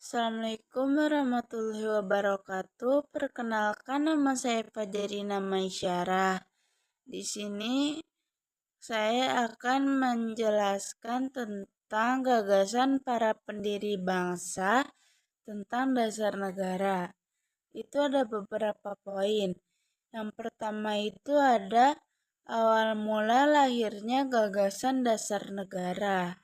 Assalamualaikum warahmatullahi wabarakatuh. Perkenalkan, nama saya Fajarina Maisyarah. Di sini saya akan menjelaskan tentang gagasan para pendiri bangsa tentang dasar negara. Itu ada beberapa poin. Yang pertama itu ada awal mula lahirnya gagasan dasar negara.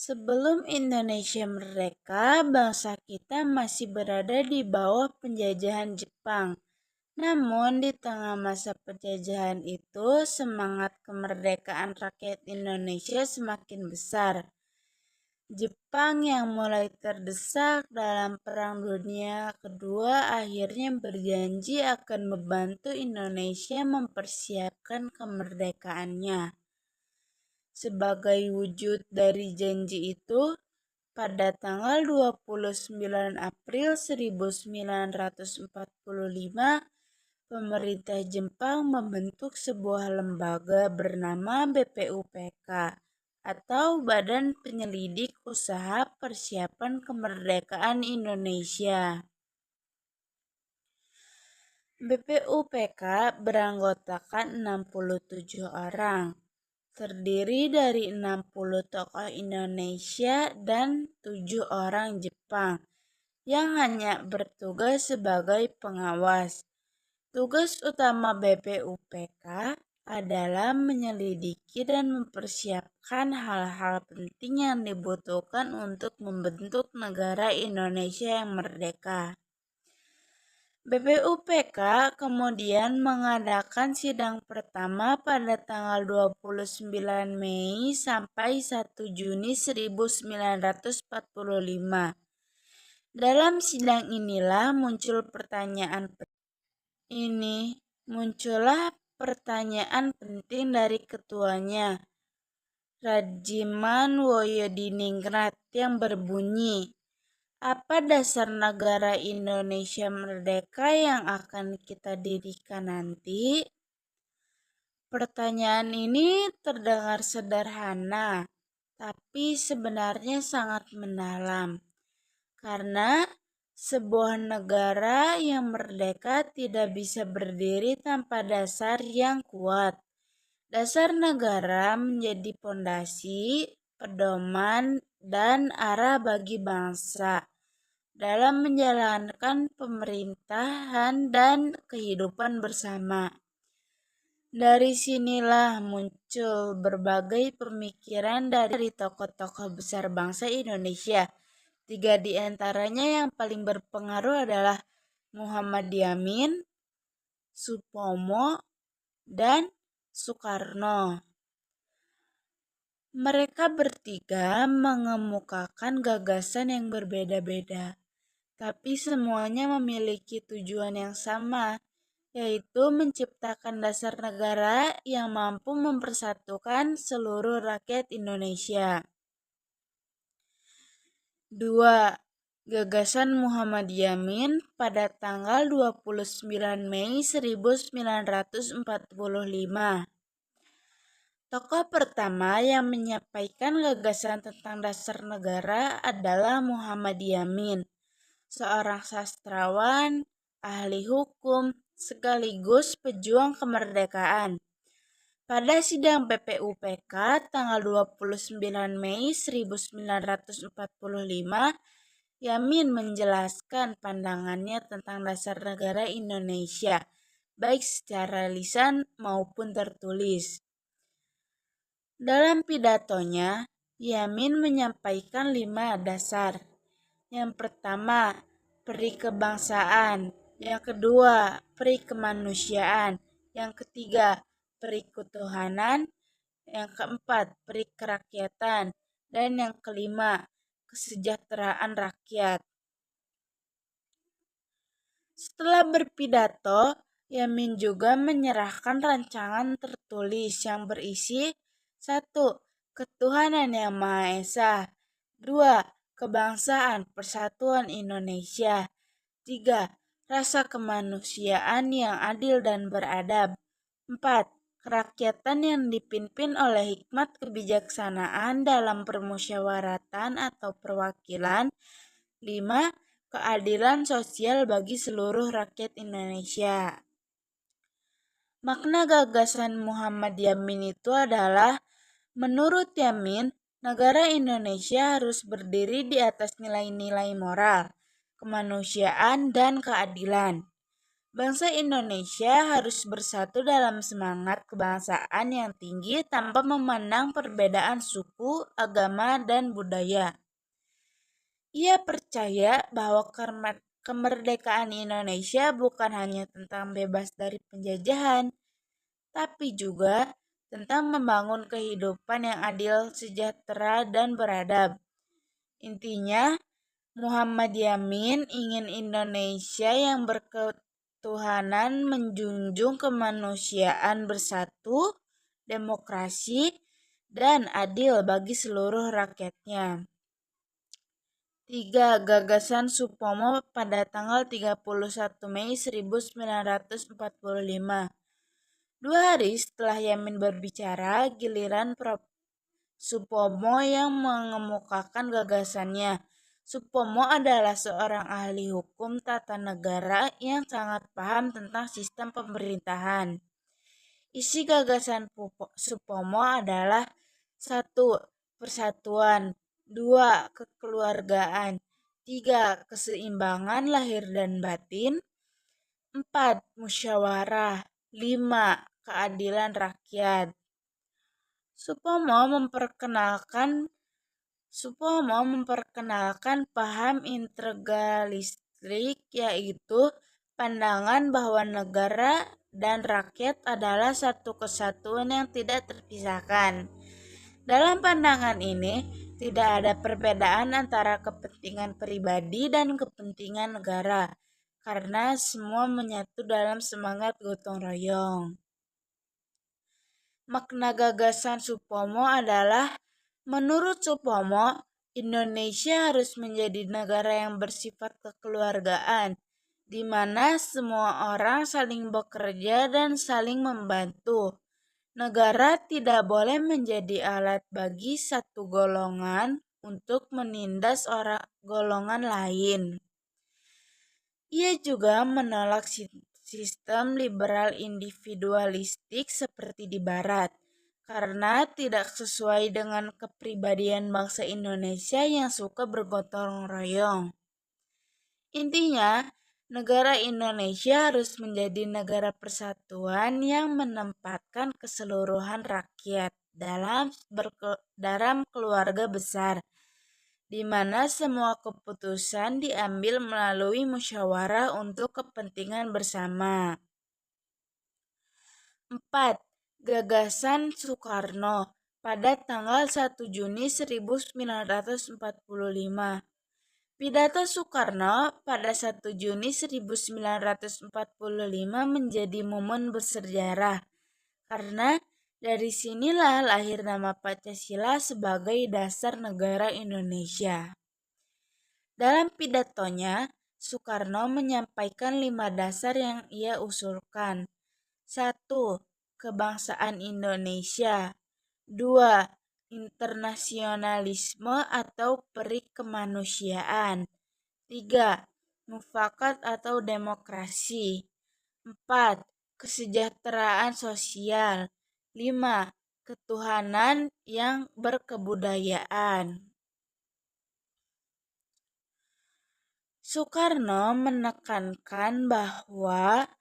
Sebelum Indonesia merdeka, bangsa kita masih berada di bawah penjajahan Jepang. Namun di tengah masa penjajahan itu, semangat kemerdekaan rakyat Indonesia semakin besar. Jepang yang mulai terdesak dalam Perang Dunia Kedua akhirnya berjanji akan membantu Indonesia mempersiapkan kemerdekaannya. Sebagai wujud dari janji itu, pada tanggal 29 April 1945, pemerintah Jepang membentuk sebuah lembaga bernama BPUPK atau Badan Penyelidik Usaha Persiapan Kemerdekaan Indonesia. BPUPK beranggotakan 67 orang. Terdiri dari 60 tokoh Indonesia dan 7 orang Jepang yang hanya bertugas sebagai pengawas. Tugas utama BPUPK adalah menyelidiki dan mempersiapkan hal-hal penting yang dibutuhkan untuk membentuk negara Indonesia yang merdeka. BPUPK kemudian mengadakan sidang pertama pada tanggal 29 Mei sampai 1 Juni 1945. Dalam sidang inilah muncullah pertanyaan penting dari ketuanya, Rajiman Woyodiningrat, yang berbunyi, apa dasar negara Indonesia merdeka yang akan kita dirikan nanti? Pertanyaan ini terdengar sederhana, tapi sebenarnya sangat mendalam. Karena sebuah negara yang merdeka tidak bisa berdiri tanpa dasar yang kuat. Dasar negara menjadi pondasi, pedoman, dan arah bagi bangsa dalam menjalankan pemerintahan dan kehidupan bersama. Dari sinilah muncul berbagai pemikiran dari tokoh-tokoh besar bangsa Indonesia. 3 di antaranya yang paling berpengaruh adalah Muhammad Yamin, Supomo, dan Soekarno. Mereka bertiga mengemukakan gagasan yang berbeda-beda, tapi semuanya memiliki tujuan yang sama, yaitu menciptakan dasar negara yang mampu mempersatukan seluruh rakyat Indonesia. 2. Gagasan Muhammad Yamin pada tanggal 29 Mei 1945. Tokoh pertama yang menyampaikan gagasan tentang dasar negara adalah Muhammad Yamin, seorang sastrawan, ahli hukum, sekaligus pejuang kemerdekaan. Pada sidang BPUPK tanggal 29 Mei 1945, Yamin menjelaskan pandangannya tentang dasar negara Indonesia, baik secara lisan maupun tertulis. Dalam pidatonya, Yamin menyampaikan 5 dasar. Yang pertama, peri kebangsaan. Yang kedua, peri kemanusiaan. Yang ketiga, peri ketuhanan. Yang keempat, peri kerakyatan. Dan yang kelima, kesejahteraan rakyat. Setelah berpidato, Yamin juga menyerahkan rancangan tertulis yang berisi 1. Ketuhanan yang Maha Esa. 2. Kebangsaan Persatuan Indonesia. 3. Rasa kemanusiaan yang adil dan beradab. 4. kerakyatan yang dipimpin oleh hikmat kebijaksanaan dalam permusyawaratan atau perwakilan. 5. Keadilan sosial bagi seluruh rakyat Indonesia. Makna gagasan Muhammad Yamin itu adalah, menurut Yamin, negara Indonesia harus berdiri di atas nilai-nilai moral, kemanusiaan, dan keadilan. Bangsa Indonesia harus bersatu dalam semangat kebangsaan yang tinggi tanpa memandang perbedaan suku, agama, dan budaya. Ia percaya bahwa kemerdekaan Indonesia bukan hanya tentang bebas dari penjajahan, tapi juga tentang membangun kehidupan yang adil, sejahtera, dan beradab. Intinya, Muhammad Yamin ingin Indonesia yang berketuhanan, menjunjung kemanusiaan, bersatu, demokrasi, dan adil bagi seluruh rakyatnya. 3. Gagasan Supomo pada tanggal 31 Mei 1945. 2 hari setelah Yamin berbicara, giliran Prof. Supomo yang mengemukakan gagasannya. Supomo adalah seorang ahli hukum tata negara yang sangat paham tentang sistem pemerintahan. Isi gagasan Supomo adalah 1. Persatuan, 2. Kekeluargaan, 3. Keseimbangan lahir dan batin, 4. Musyawarah, 5. Keadilan rakyat. Supomo memperkenalkan paham integralistik, yaitu pandangan bahwa negara dan rakyat adalah satu kesatuan yang tidak terpisahkan. Dalam pandangan ini, tidak ada perbedaan antara kepentingan pribadi dan kepentingan negara, karena semua menyatu dalam semangat gotong royong. Makna gagasan Supomo adalah, menurut Supomo, Indonesia harus menjadi negara yang bersifat kekeluargaan, di mana semua orang saling bekerja dan saling membantu. Negara tidak boleh menjadi alat bagi satu golongan untuk menindas golongan lain. Ia juga menolak sistem liberal individualistik seperti di Barat, karena tidak sesuai dengan kepribadian bangsa Indonesia yang suka bergotong royong. Intinya, negara Indonesia harus menjadi negara persatuan yang menempatkan keseluruhan rakyat dalam keluarga besar, di mana semua keputusan diambil melalui musyawarah untuk kepentingan bersama. 4. Gagasan Soekarno pada tanggal 1 Juni 1945. Pidato Soekarno pada 1 Juni 1945 menjadi momen bersejarah, karena dari sinilah lahir nama Pancasila sebagai dasar negara Indonesia. Dalam pidatonya, Soekarno menyampaikan 5 dasar yang ia usulkan. 1. Kebangsaan Indonesia. 2. Internasionalisme atau peri kemanusiaan. 3. Mufakat atau demokrasi. 4. Kesejahteraan sosial. 5. Ketuhanan yang berkebudayaan. Soekarno menekankan bahwa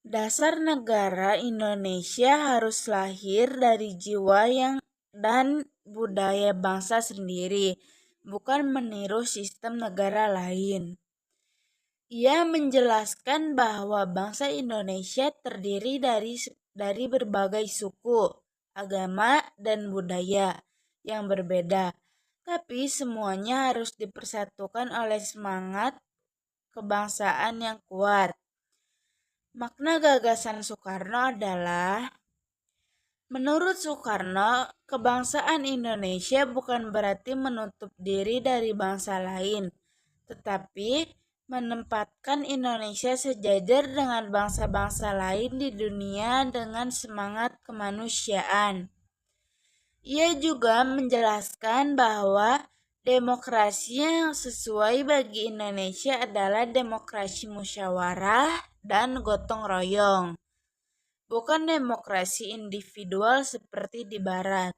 dasar negara Indonesia harus lahir dari jiwa dan budaya bangsa sendiri, bukan meniru sistem negara lain. Ia menjelaskan bahwa bangsa Indonesia terdiri dari berbagai suku, agama, dan budaya yang berbeda, tapi semuanya harus dipersatukan oleh semangat kebangsaan yang kuat. Makna gagasan Soekarno adalah, menurut Soekarno, kebangsaan Indonesia bukan berarti menutup diri dari bangsa lain, tetapi menempatkan Indonesia sejajar dengan bangsa-bangsa lain di dunia dengan semangat kemanusiaan. Ia juga menjelaskan bahwa demokrasi yang sesuai bagi Indonesia adalah demokrasi musyawarah dan gotong royong, bukan demokrasi individual seperti di Barat.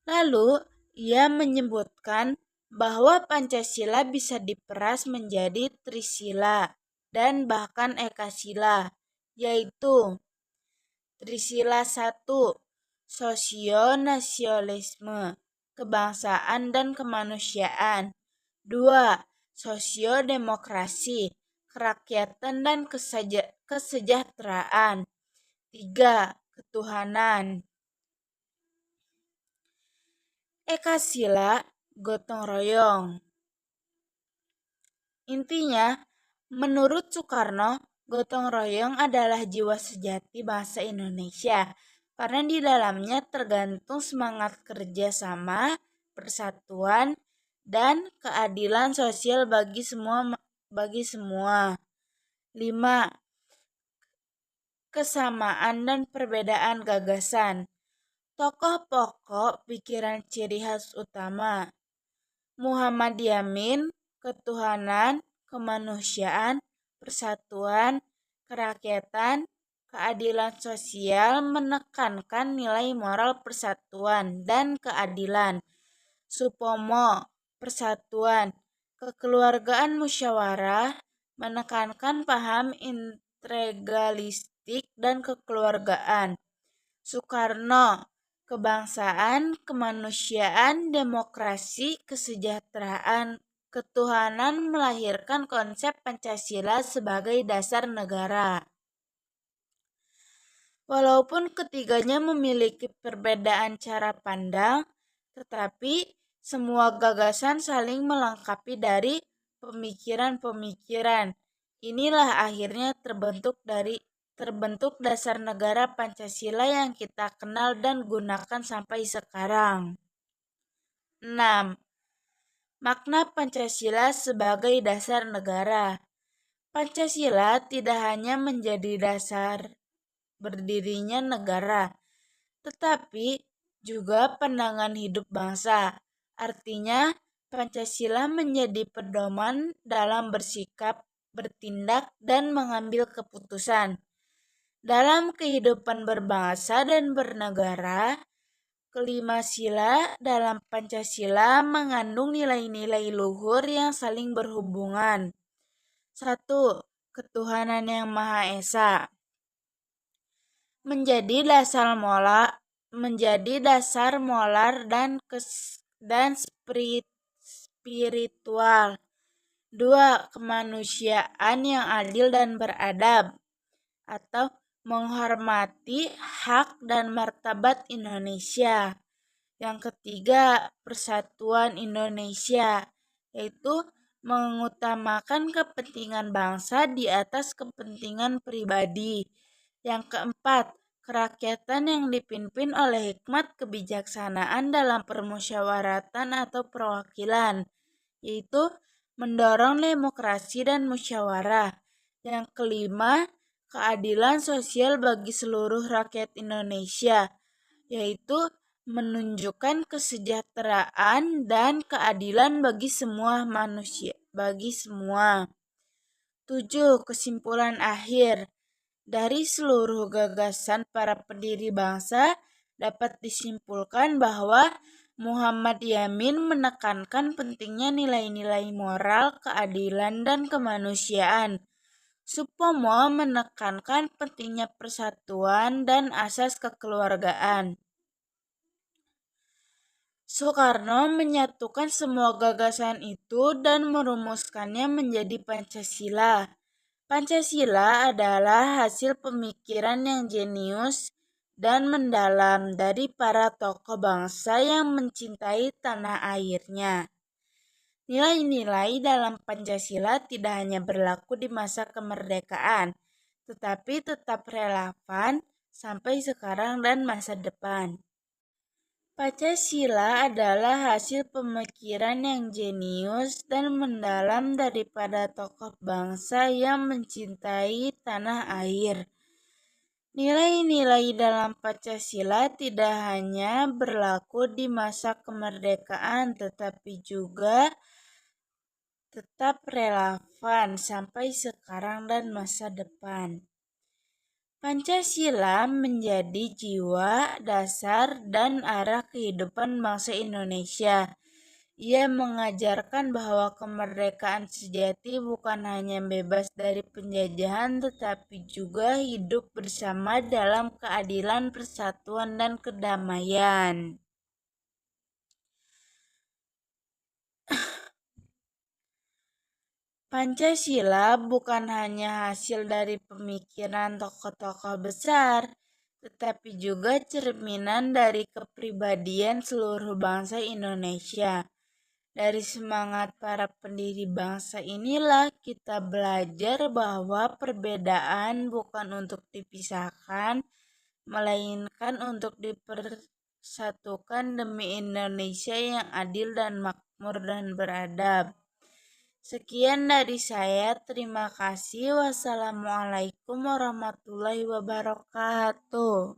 Lalu, ia menyebutkan bahwa Pancasila bisa diperas menjadi Trisila dan bahkan Ekasila, yaitu Trisila 1, Sosionasionalisme, kebangsaan dan kemanusiaan. 2. Sosiodemokrasi, kerakyatan dan kesejahteraan. 3. Ketuhanan. Ekasila, gotong royong. Intinya, menurut Soekarno, gotong royong adalah jiwa sejati bangsa Indonesia karena di dalamnya tergantung semangat kerja sama, persatuan, dan keadilan sosial bagi semua. 5. Kesamaan dan perbedaan gagasan. Tokoh pokok pikiran ciri khas utama. Muhammad Yamin, ketuhanan, kemanusiaan, persatuan, kerakyatan, keadilan sosial, menekankan nilai moral persatuan dan keadilan. Supomo, persatuan, kekeluargaan musyawarah, menekankan paham integralistik dan kekeluargaan. Soekarno, kebangsaan, kemanusiaan, demokrasi, kesejahteraan, ketuhanan melahirkan konsep Pancasila sebagai dasar negara. Walaupun ketiganya memiliki perbedaan cara pandang, tetapi semua gagasan saling melengkapi dari pemikiran-pemikiran. Inilah akhirnya terbentuk dasar negara Pancasila yang kita kenal dan gunakan sampai sekarang. 6. Makna Pancasila sebagai dasar negara. Pancasila tidak hanya menjadi dasar berdirinya negara, tetapi juga pandangan hidup bangsa. Artinya, Pancasila menjadi pedoman dalam bersikap, bertindak, dan mengambil keputusan. Dalam kehidupan berbangsa dan bernegara, kelima sila dalam Pancasila mengandung nilai-nilai luhur yang saling berhubungan. 1. Ketuhanan yang Maha Esa menjadi dasar moral dan spiritual. 2. Kemanusiaan yang adil dan beradab atau menghormati hak dan martabat Indonesia. Yang ketiga, persatuan Indonesia, yaitu mengutamakan kepentingan bangsa di atas kepentingan pribadi. Yang keempat, kerakyatan yang dipimpin oleh hikmat kebijaksanaan dalam permusyawaratan atau perwakilan, yaitu mendorong demokrasi dan musyawarah. Yang kelima, keadilan sosial bagi seluruh rakyat Indonesia, yaitu menunjukkan kesejahteraan dan keadilan bagi semua manusia, 7. Kesimpulan akhir. Dari seluruh gagasan para pendiri bangsa dapat disimpulkan bahwa Muhammad Yamin menekankan pentingnya nilai-nilai moral, keadilan, dan kemanusiaan. Supomo menekankan pentingnya persatuan dan asas kekeluargaan. Soekarno menyatukan semua gagasan itu dan merumuskannya menjadi Pancasila. Pancasila adalah hasil pemikiran yang jenius dan mendalam dari para tokoh bangsa yang mencintai tanah airnya. Nilai-nilai dalam Pancasila tidak hanya berlaku di masa kemerdekaan, tetapi tetap relevan sampai sekarang dan masa depan. Pancasila adalah hasil pemikiran yang jenius dan mendalam daripada tokoh bangsa yang mencintai tanah air. Nilai-nilai dalam Pancasila tidak hanya berlaku di masa kemerdekaan, tetapi juga tetap relevan sampai sekarang dan masa depan. Pancasila menjadi jiwa, dasar, dan arah kehidupan bangsa Indonesia. Ia mengajarkan bahwa kemerdekaan sejati bukan hanya bebas dari penjajahan, tetapi juga hidup bersama dalam keadilan, persatuan, dan kedamaian. Pancasila bukan hanya hasil dari pemikiran tokoh-tokoh besar, tetapi juga cerminan dari kepribadian seluruh bangsa Indonesia. Dari semangat para pendiri bangsa inilah kita belajar bahwa perbedaan bukan untuk dipisahkan, melainkan untuk dipersatukan demi Indonesia yang adil dan makmur dan beradab. Sekian dari saya, terima kasih. Wassalamualaikum warahmatullahi wabarakatuh.